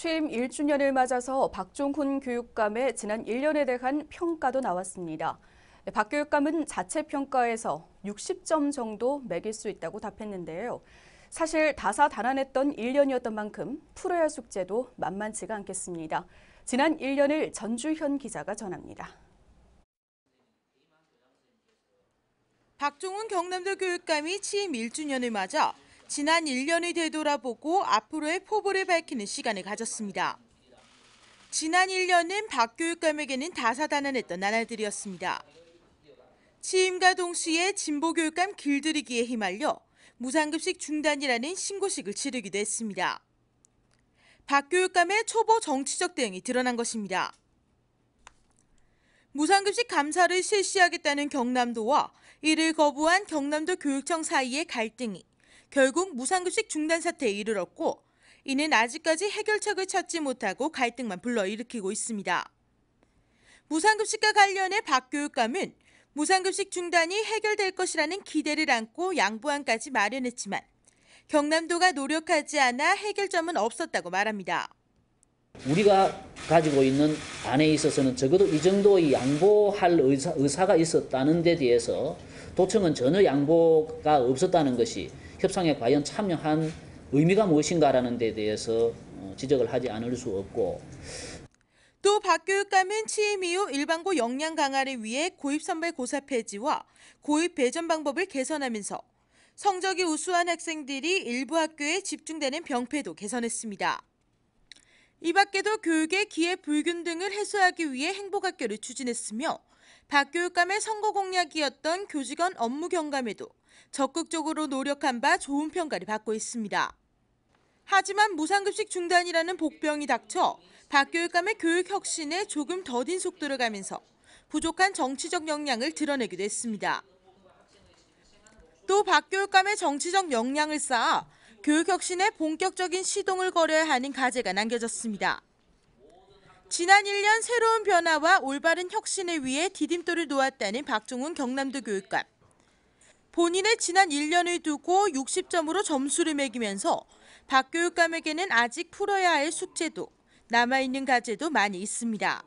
취임 1주년을 맞아서 박종훈 교육감의 지난 1년에 대한 평가도 나왔습니다. 박 교육감은 자체 평가에서 60점 정도 매길 수 있다고 답했는데요. 사실 다사다난했던 1년이었던 만큼 풀어야 할 숙제도 만만치가 않겠습니다. 지난 1년을 전주현 기자가 전합니다. 박종훈 경남도 교육감이 취임 1주년을 맞아 지난 1년을 되돌아보고 앞으로의 포부를 밝히는 시간을 가졌습니다. 지난 1년은 박 교육감에게는 다사다난했던 나날들이었습니다. 취임과 동시에 진보 교육감 길들이기에 휘말려 무상급식 중단이라는 신고식을 치르기도 했습니다. 박 교육감의 초보 정치적 대응이 드러난 것입니다. 무상급식 감사를 실시하겠다는 경남도와 이를 거부한 경남도 교육청 사이의 갈등이 결국 무상급식 중단 사태에 이르렀고, 이는 아직까지 해결책을 찾지 못하고 갈등만 불러일으키고 있습니다. 무상급식과 관련해 박 교육감은 무상급식 중단이 해결될 것이라는 기대를 안고 양보안까지 마련했지만 경남도가 노력하지 않아 해결점은 없었다고 말합니다. 우리가 가지고 있는 안에 있어서는 적어도 이 정도의 양보할 의사가 있었다는 데 대해서 도청은 전혀 양보가 없었다는 것이 협상에 과연 참여한 의미가 무엇인가라는 데 대해서 지적을 하지 않을 수 없고, 또 박 교육감은 취임 이후 일반고 역량 강화를 위해 고입선발고사 폐지와 고입 배정 방법을 개선하면서 성적이 우수한 학생들이 일부 학교에 집중되는 병폐도 개선했습니다. 이 밖에도 교육의 기회 불균등을 해소하기 위해 행복학교를 추진했으며 박 교육감의 선거 공약이었던 교직원 업무 경감에도 적극적으로 노력한 바 좋은 평가를 받고 있습니다. 하지만 무상급식 중단이라는 복병이 닥쳐 박 교육감의 교육 혁신에 조금 더딘 속도를 가면서 부족한 정치적 역량을 드러내기도 했습니다. 또 박 교육감의 정치적 역량을 쌓아 교육 혁신에 본격적인 시동을 걸어야 하는 과제가 남겨졌습니다. 지난 1년 새로운 변화와 올바른 혁신을 위해 디딤돌을 놓았다는 박종훈 경남도 교육감. 본인의 지난 1년을 두고 60점으로 점수를 매기면서 박 교육감에게는 아직 풀어야 할 숙제도 남아있는 과제도 많이 있습니다.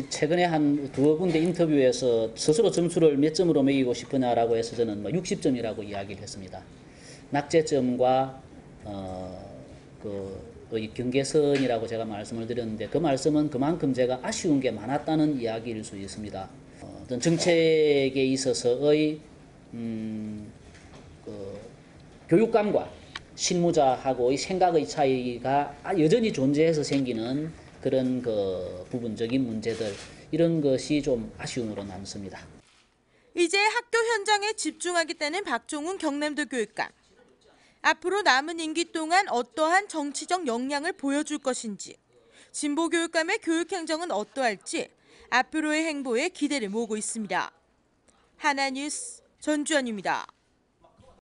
최근에 한 두어 군데 인터뷰에서 스스로 점수를 몇 점으로 매기고 싶으냐라고 해서 저는 60점이라고 이야기를 했습니다. 낙제점과 그 경계선이라고 제가 말씀을 드렸는데, 그 말씀은 그만큼 제가 아쉬운 게 많았다는 이야기일 수 있습니다. 어떤 정책에 있어서의 그 교육감과 실무자하고의 생각의 차이가 여전히 존재해서 생기는 그런 그 부분적인 문제들, 이런 것이 좀 아쉬움으로 남습니다. 이제 학교 현장에 집중하겠다는 박종훈 경남도 교육감. 앞으로 남은 임기 동안 어떠한 정치적 역량을 보여줄 것인지, 진보 교육감의 교육 행정은 어떠할지 앞으로의 행보에 기대를 모으고 있습니다. 하나뉴스 전주현입니다.